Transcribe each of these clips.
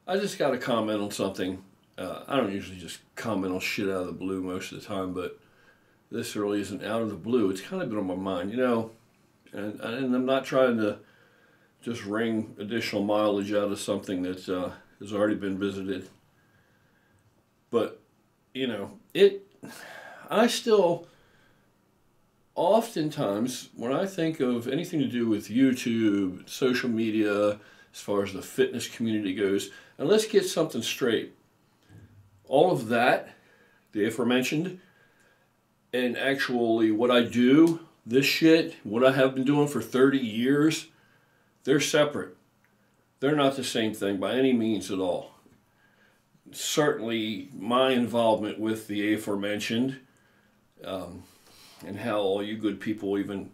I just got to comment on something. I don't usually just comment on shit out of the blue most of the time, but this really isn't out of the blue. It's kind of been on my mind, you know, and I'm not trying to just wring additional mileage out of something that has already been visited. But, you know, I still, oftentimes, when I think of anything to do with YouTube, social media, as far as the fitness community goes, and let's get something straight. All of that, the aforementioned, and actually what I do, this shit, what I have been doing for 30 years, they're separate. They're not the same thing by any means at all. Certainly my involvement with the aforementioned, and how all you good people even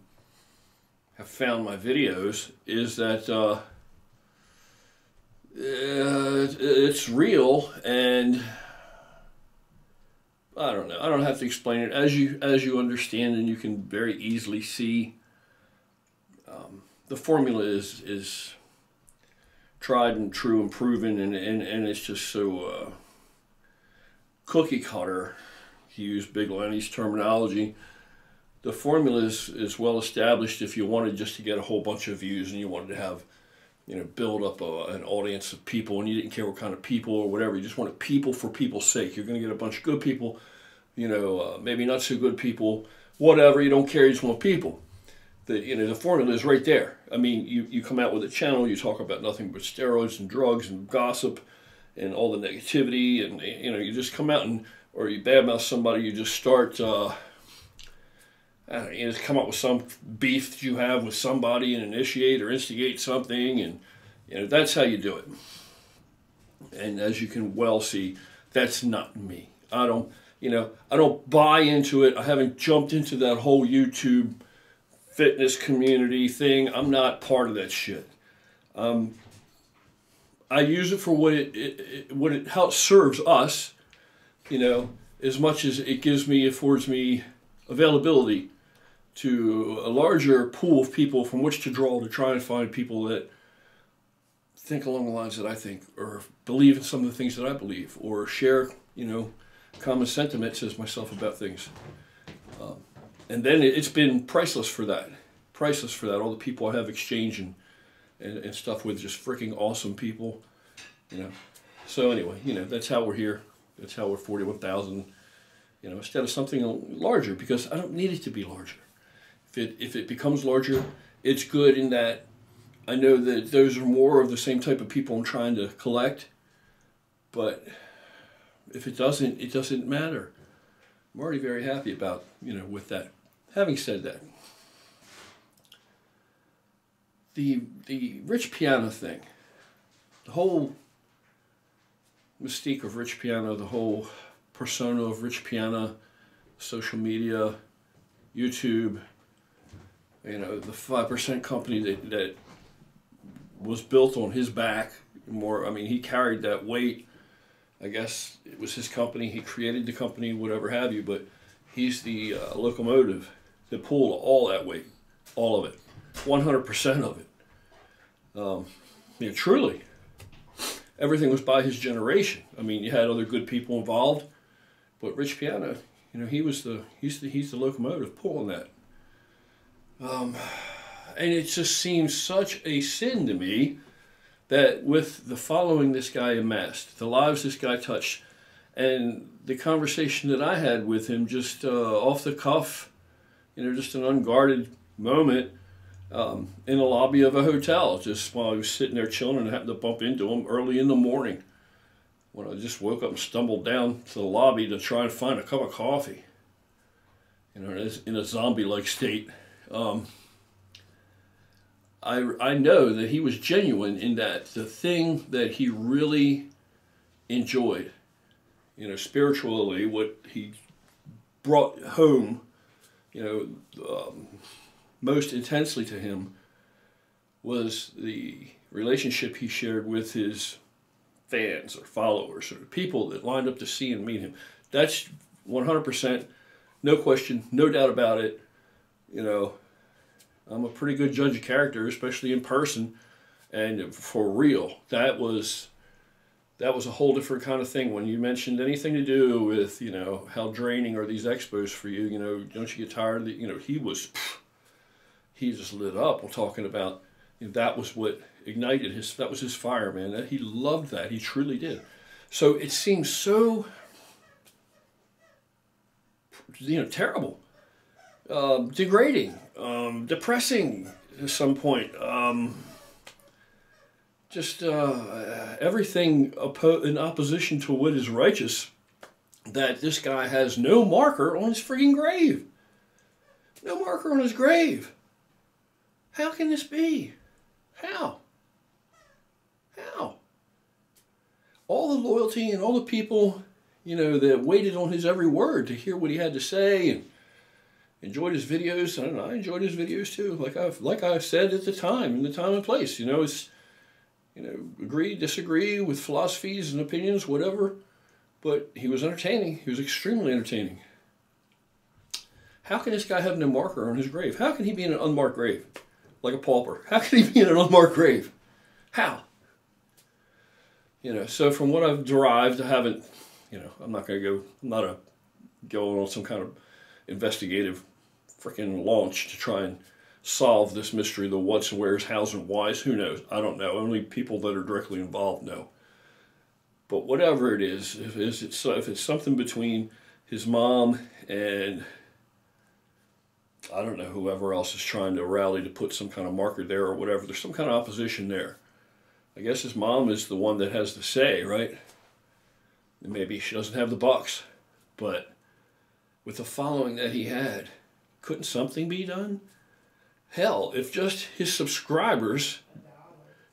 have found my videos, is that it's real, and I don't know. I don't have to explain it. As you understand, and you can very easily see, the formula is tried and true and proven, and it's just so cookie cutter, to use Big Lenny's terminology. The formula is well established if you wanted just to get a whole bunch of views and you wanted to have, you know, build up an audience of people, and you didn't care what kind of people or whatever. You just wanted people for people's sake. You're going to get a bunch of good people, you know, maybe not so good people, whatever. You don't care. You just want people. The formula is right there. I mean, you come out with a channel, you talk about nothing but steroids and drugs and gossip and all the negativity, and, you know, you just come out or you badmouth somebody, you just start, you just come up with some beef that you have with somebody and initiate or instigate something, and, you know, that's how you do it. And as you can well see, that's not me. I don't buy into it. I haven't jumped into that whole YouTube fitness community thing. I'm not part of that shit. I use it for what it how it serves us, you know, as much as it affords me availability to a larger pool of people from which to draw to try and find people that think along the lines that I think, or believe in some of the things that I believe, or share, you know, common sentiments as myself about things. And then it's been priceless for that. Priceless for that. All the people I have exchanged and stuff with, just freaking awesome people, you know. So anyway, you know, that's how we're here. That's how we're 41,000, you know, instead of something larger, because I don't need it to be larger. If it becomes larger, it's good in that I know that those are more of the same type of people I'm trying to collect. But if it doesn't matter. I'm already very happy about, you know, with that. Having said that, the Rich Piana thing, the whole mystique of Rich Piana, the whole persona of Rich Piana, social media, YouTube, you know, the 5% company that was built on his back. I mean, he carried that weight. I guess it was his company. He created the company, whatever have you, but he's the locomotive that pulled all that weight, all of it, 100% of it. You know, truly, everything was by his generation. I mean, you had other good people involved, but Rich Piana, you know, he's the locomotive pulling that. And it just seems such a sin to me that with the following this guy amassed, the lives this guy touched, and the conversation that I had with him just off the cuff, you know, just an unguarded moment in the lobby of a hotel, just while I was sitting there chilling and happened to bump into him early in the morning when I just woke up and stumbled down to the lobby to try and find a cup of coffee, you know, in a zombie-like state. I know that he was genuine in that the thing that he really enjoyed, you know, spiritually, what he brought home, you know, most intensely to him was the relationship he shared with his fans or followers or people that lined up to see and meet him. That's 100%, no question, no doubt about it. You know, I'm a pretty good judge of character, especially in person, and for real. That was that was a whole different kind of thing. When you mentioned anything to do with, how draining are these expos for you, don't you get tired of the, he just lit up. We're talking about, that was what ignited that was his fire, man. He loved that. He truly did. So it seems so, terrible, degrading, depressing at some point. Just everything in opposition to what is righteous, that this guy has no marker on his freaking grave. No marker on his grave. How can this be? How? How? All the loyalty and all the people, that waited on his every word to hear what he had to say and enjoyed his videos. I don't know, I enjoyed his videos too. Like I said at the time, in the time and place, it's, agree, disagree with philosophies and opinions, whatever. But he was entertaining. He was extremely entertaining. How can this guy have no marker on his grave? How can he be in an unmarked grave? Like a pauper. How can he be in an unmarked grave? How? So from what I've derived, I haven't, I'm not going on some kind of investigative freaking launch to try and solve this mystery, the what's, where's, how's, and why's. Who knows? I don't know. Only people that are directly involved know. But whatever it is, if it's something between his mom and, I don't know, whoever else is trying to rally to put some kind of marker there or whatever, there's some kind of opposition there. I guess his mom is the one that has the say, right? And maybe she doesn't have the bucks, but with the following that he had, couldn't something be done? Hell, if just his subscribers,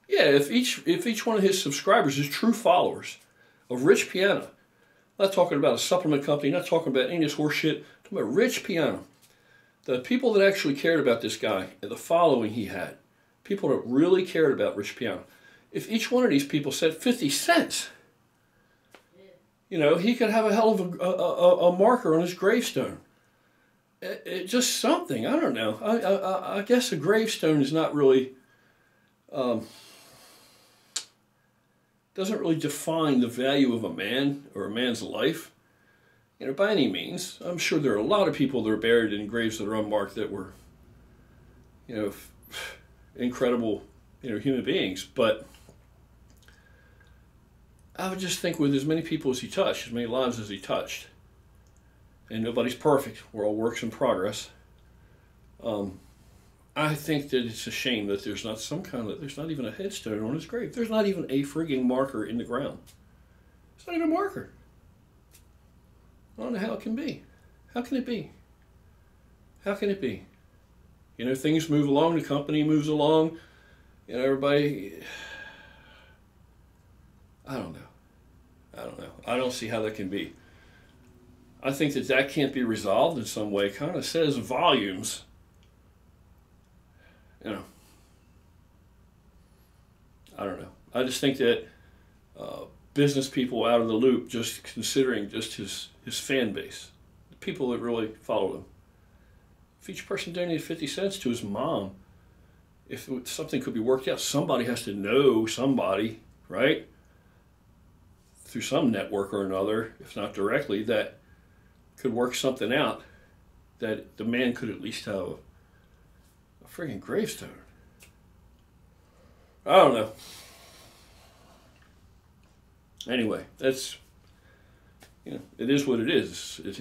if each one of his subscribers is true followers of Rich Piana, not talking about a supplement company, not talking about any of this horse shit, talking about Rich Piana, the people that actually cared about this guy and the following he had, people that really cared about Rich Piana, if each one of these people said 50 cents, he could have a hell of a marker on his gravestone. Just something, I don't know. I guess a gravestone is not really, doesn't really define the value of a man or a man's life, by any means. I'm sure there are a lot of people that are buried in graves that are unmarked that were, incredible, human beings. But I would just think with as many people as he touched, as many lives as he touched, and nobody's perfect, we're all works in progress. I think that it's a shame that there's not there's not even a headstone on his grave. There's not even a frigging marker in the ground. It's not even a marker. I don't know how it can be. How can it be? How can it be? Things move along, the company moves along, everybody, I don't know. I don't see how that can be. I think that can't be resolved in some way. Kind of says volumes. I don't know. I just think that business people out of the loop, just considering just his fan base, the people that really follow him. If each person donated 50 cents to his mom, if something could be worked out, somebody has to know somebody, right? Through some network or another, if not directly, that could work something out, that the man could at least have a friggin' gravestone. I don't know. Anyway, that's, it is what it is. It's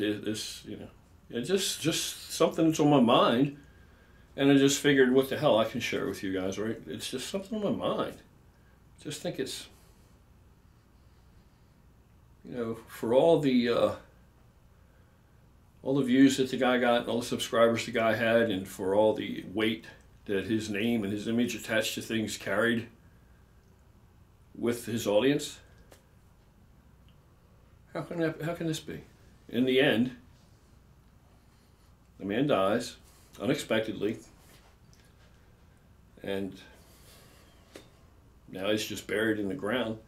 just something that's on my mind, and I just figured, what the hell, I can share it with you guys, right? It's just something on my mind. Just think it's, for all the views that the guy got and all the subscribers the guy had, and for all the weight that his name and his image attached to things carried with his audience, how can this be? In the end, the man dies unexpectedly, and now he's just buried in the ground.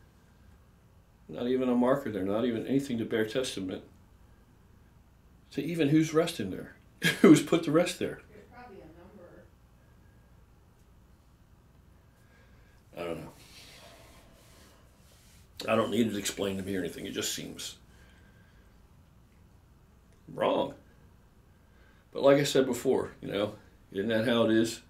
Not even a marker there, not even anything to bear testament to even who's resting there, who's put to rest there. There's probably a number. I don't know. I don't need it explained to me or anything. It just seems wrong. But like I said before, isn't that how it is?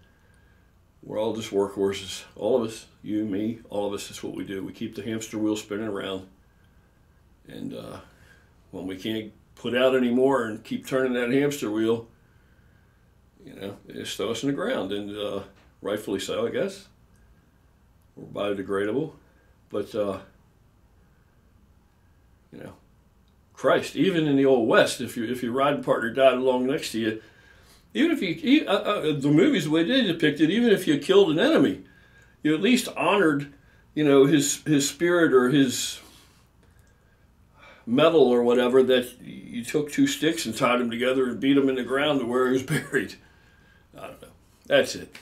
We're all just workhorses. All of us, you, me, all of us, that's what we do. We keep the hamster wheel spinning around. And when we can't put out anymore and keep turning that hamster wheel, they just throw us in the ground. And rightfully so, I guess. We're biodegradable. But, Christ, even in the Old West, if your riding partner died along next to you, even if the movies, the way they depicted, even if you killed an enemy, you at least honored, his spirit or his metal or whatever, that you took 2 sticks and tied them together and beat them in the ground to where he was buried. I don't know. That's it.